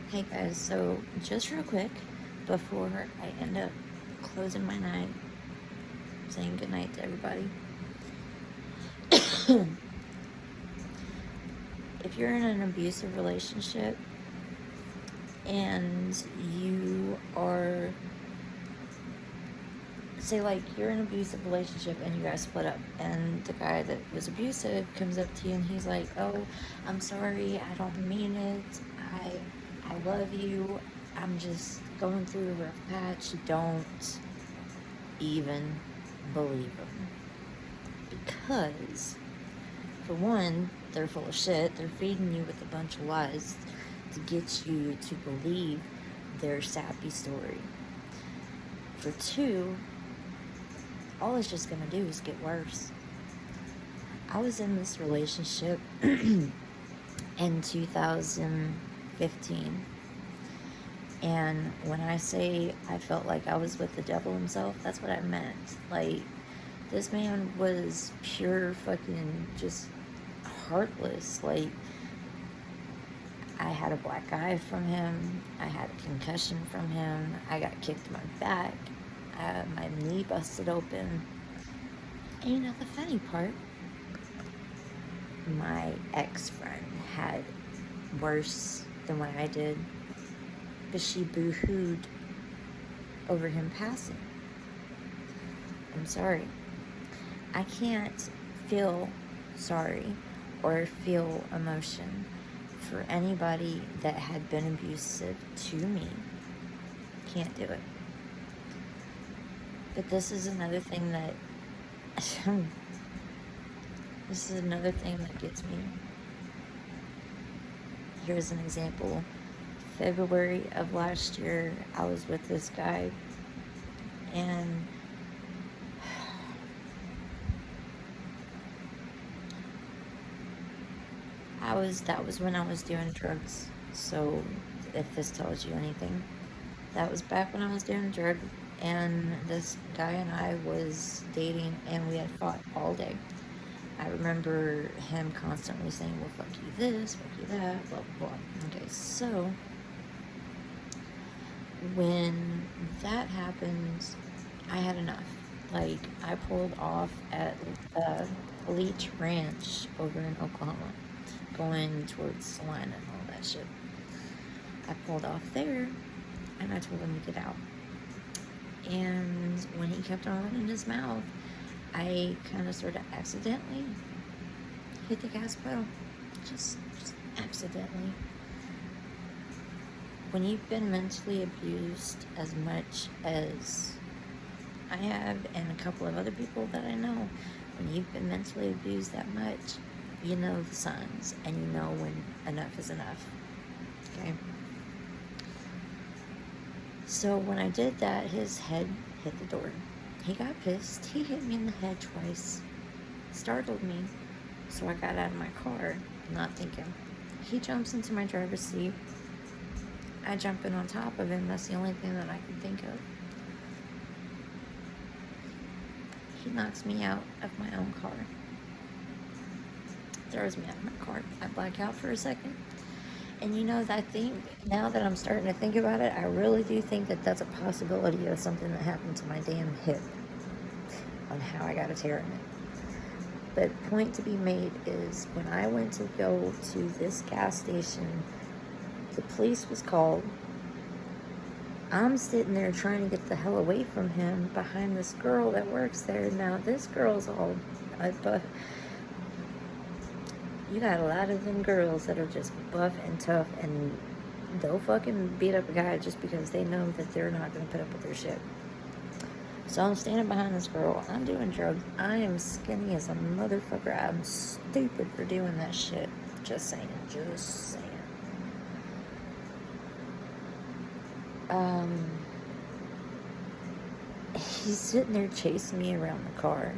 Hey guys, so just real quick before I end up closing my night, saying goodnight to everybody. If you're in an abusive relationship and you are, say, like, you're in an abusive relationship and you guys split up, and the guy that was abusive comes up to you and he's like, "Oh, I'm sorry, I don't mean it. I love you. I'm just going through a rough patch." Don't even believe them. Because, for one, they're full of shit. They're feeding you with a bunch of lies to get you to believe their sappy story. For two, all it's just gonna do is get worse. I was in this relationship in 2015. And when I say I felt like I was with the devil himself, that's what I meant. Like, this man was pure fucking just heartless. Like, I had a black eye from him. I had a concussion from him. I got kicked in my back. My knee busted open. And you know the funny part? My ex-friend had worse than what I did. But she boo-hooed over him passing. I'm sorry. I can't feel sorry or feel emotion for anybody that had been abusive to me. Can't do it. But this is another thing that this is another thing that gets me. Here's an example. February of last year, I was with this guy, and that was when I was doing drugs. So if this tells you anything, that was back when I was doing drugs, and this guy and I was dating, and we had fought all day. I remember him constantly saying, "Well, fuck you this, fuck you that, blah, blah, blah." Okay, so when that happened, I had enough. Like, I pulled off at Leech Ranch over in Oklahoma, going towards Salina and all that shit. I pulled off there, and I told him to get out. And when he kept on running his mouth, I kind of sort of accidentally hit the gas pedal. Just accidentally. When you've been mentally abused as much as I have, and a couple of other people that I know, when you've been mentally abused that much, you know the signs, and you know when enough is enough. Okay? So when I did that, his head hit the door. He got pissed. He hit me in the head twice. Startled me. So I got out of my car, not thinking. He jumps into my driver's seat. I jump in on top of him. That's the only thing that I can think of. He knocks me out of my own car. Throws me out of my car. I black out for a second. And you know, I think, now that I'm starting to think about it, I really do think that that's a possibility of something that happened to my damn hip, on how I got a tear in it. But point to be made is, when I went to go to this gas station, the police was called. I'm sitting there trying to get the hell away from him behind this girl that works there. Now, this girl's all buff. You got a lot of them girls that are just buff and tough, and they'll fucking beat up a guy just because they know that they're not going to put up with their shit. So I'm standing behind this girl. I'm doing drugs. I am skinny as a motherfucker. I'm stupid for doing that shit. Just saying. Just saying. He's sitting there chasing me around the car.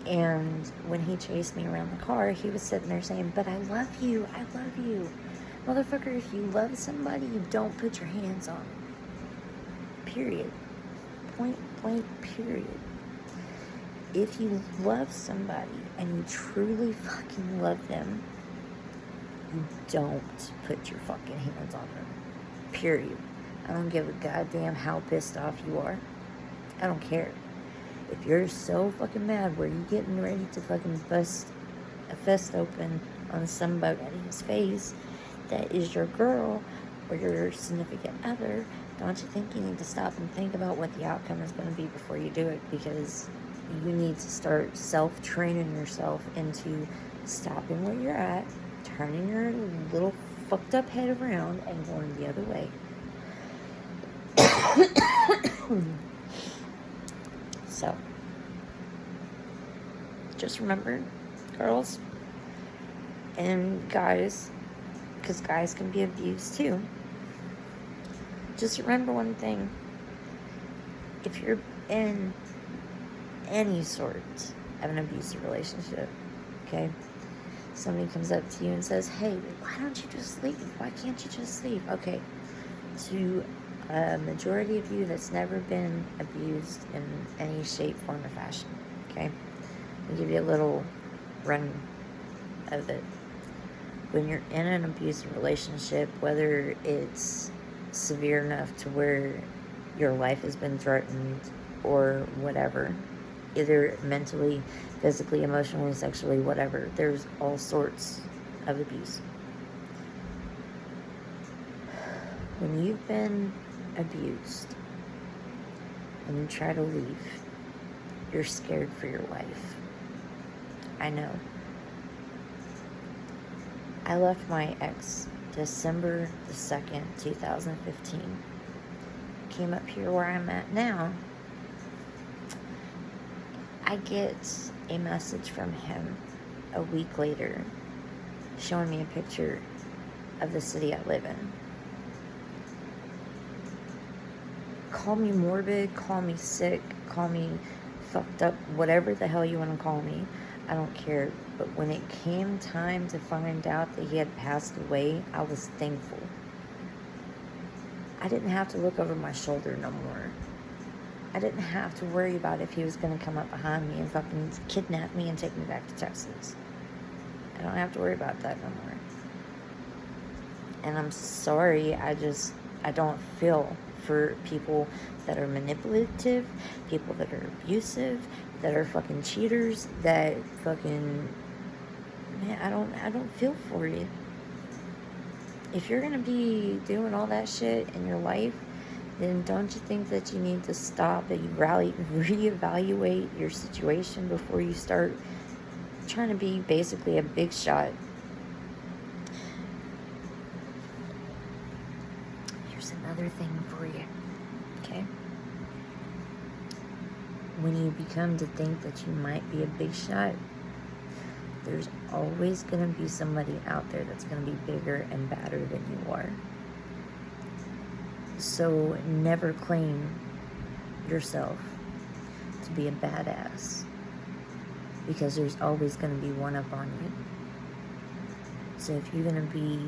And when he chased me around the car, he was sitting there saying, "But I love you. I love you." Motherfucker, if you love somebody, you don't put your hands on them. Period. Point blank, period. If you love somebody and you truly fucking love them, you don't put your fucking hands on them. Period. I don't give a goddamn how pissed off you are. I don't care. If you're so fucking mad where you're getting ready to fucking bust a fist open on somebody's face that is your girl or your significant other, don't you think you need to stop and think about what the outcome is going to be before you do it? Because you need to start self-training yourself into stopping where you're at, turning your little fucked up head around and going the other way. So, just remember, girls and guys, because guys can be abused too. Just remember one thing. If you're in any sort of an abusive relationship, okay, somebody comes up to you and says, hey, why don't you just leave? Why can't you just leave? Okay, to a majority of you that's never been abused in any shape, form, or fashion, okay, I'll give you a little run of it. When you're in an abusive relationship, whether it's severe enough to where your life has been threatened or whatever, either mentally, physically, emotionally, sexually, whatever, there's all sorts of abuse. When you've been abused and you try to leave, you're scared for your life. I know. I left my ex December the 2nd, 2015. Came up here where I'm at now. I get a message from him a week later showing me a picture of the city I live in. Call me morbid, call me sick, call me fucked up, whatever the hell you want to call me. I don't care. But when it came time to find out that he had passed away, I was thankful. I didn't have to look over my shoulder no more. I didn't have to worry about if he was going to come up behind me and fucking kidnap me and take me back to Texas. I don't have to worry about that no more. And I'm sorry, I don't feel for people that are manipulative, people that are abusive, that are fucking cheaters, that fucking, man, I don't feel for you. If you're gonna be doing all that shit in your life, then don't you think that you need to stop and reevaluate your situation before you start trying to be basically a big shot? Here's another thing for you, okay? When you become to think that you might be a big shot, there's always going to be somebody out there that's going to be bigger and badder than you are. So never claim yourself to be a badass, because there's always going to be one up on you. So if you're going to be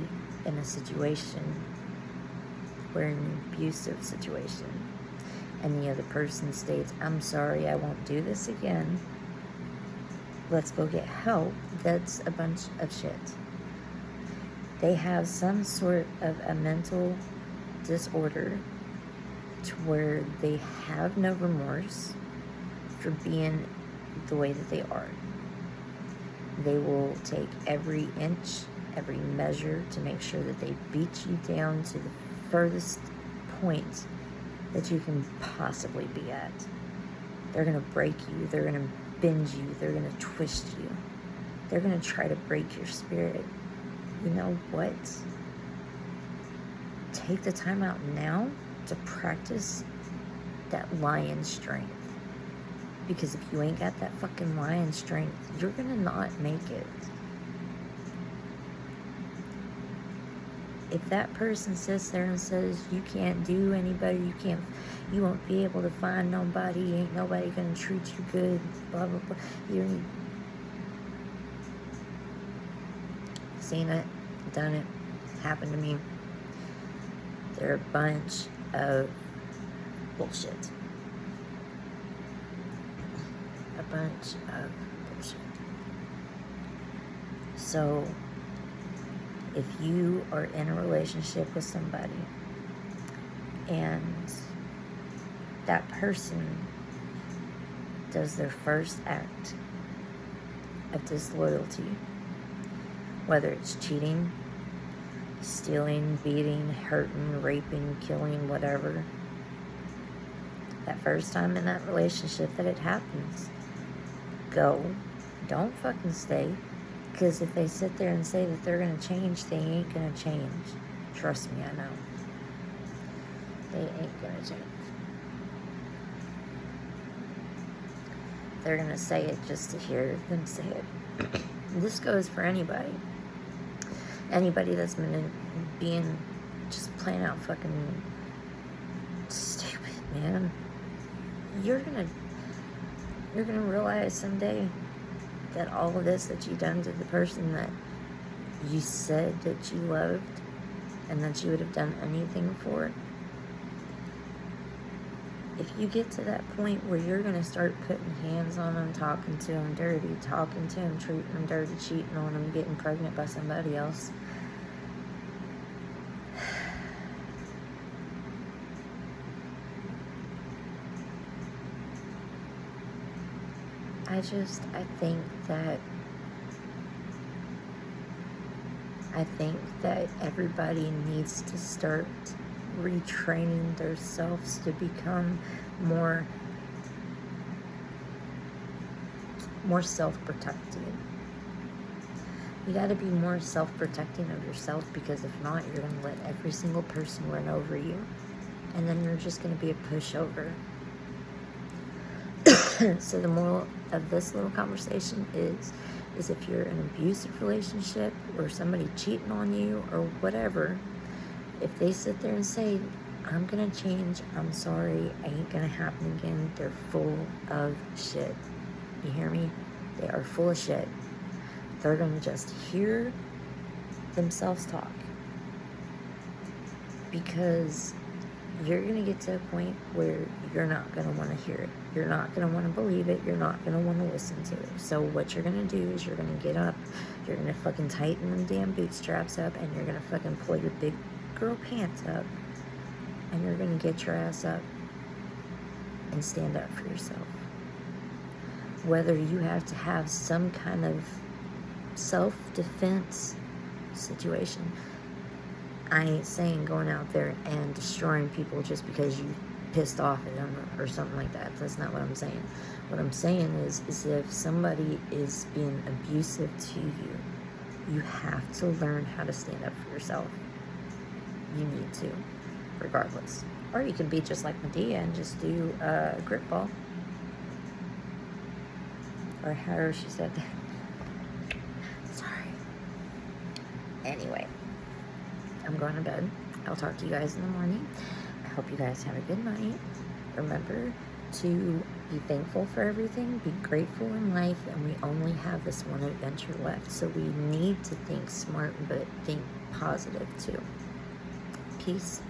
in a situation where an abusive situation and the other person states, I'm sorry, I won't do this again, let's go get help, that's a bunch of shit. They have some sort of a mental disorder to where they have no remorse for being the way that they are. They will take every inch, every measure to make sure that they beat you down to the furthest point that you can possibly be at. They're going to break you, they're going to bend you, they're going to twist you, they're going to try to break your spirit. You know what? Take the time out now to practice that lion strength. Because if you ain't got that fucking lion strength, you're going to not make it. If that person sits there and says, you can't do anybody, you won't be able to find nobody, ain't nobody going to treat you good, blah, blah, blah. You're seen it, done it, happened to me. They're a bunch of bullshit. A bunch of bullshit. So, if you are in a relationship with somebody and that person does their first act of disloyalty, whether it's cheating, stealing, beating, hurting, raping, killing, whatever, that first time in that relationship that it happens, go. Don't fucking stay. Because if they sit there and say that they're going to change, they ain't going to change. Trust me, I know. They ain't going to change. They're going to say it just to hear them say it. This goes for anybody. Anybody that's been being just plain out fucking stupid, man. You're gonna realize someday that all of this that you done to the person that you said that you loved and that you would have done anything for, if you get to that point where you're going to start putting hands on them, talking to them dirty, talking to them, treating them dirty, cheating on them, getting pregnant by somebody else, I think that everybody needs to start retraining themselves to become more self-protecting. You got to be more self-protecting of yourself, because if not, you're going to let every single person run over you, and then you're just going to be a pushover. So the moral of this little conversation is if you're in an abusive relationship or somebody cheating on you or whatever, if they sit there and say, I'm gonna change, I'm sorry, ain't gonna happen again, they're full of shit. You hear me? They are full of shit. They're gonna just hear themselves talk, because you're going to get to a point where you're not going to want to hear it. You're not going to want to believe it. You're not going to want to listen to it. So what you're going to do is you're going to get up, you're going to fucking tighten them damn bootstraps up, and you're going to fucking pull your big girl pants up, and you're going to get your ass up and stand up for yourself. Whether you have to have some kind of self-defense situation. I ain't saying going out there and destroying people just because you pissed off at them or something like that. That's not what I'm saying. What I'm saying is if somebody is being abusive to you, you have to learn how to stand up for yourself. You need to, regardless. Or you can be just like Medea and just do a grip ball. Or however she said that. Sorry. Anyway. I'm going to bed. I'll talk to you guys in the morning. I hope you guys have a good night. Remember to be thankful for everything, be grateful in life, and we only have this one adventure left. So we need to think smart, but think positive too. Peace.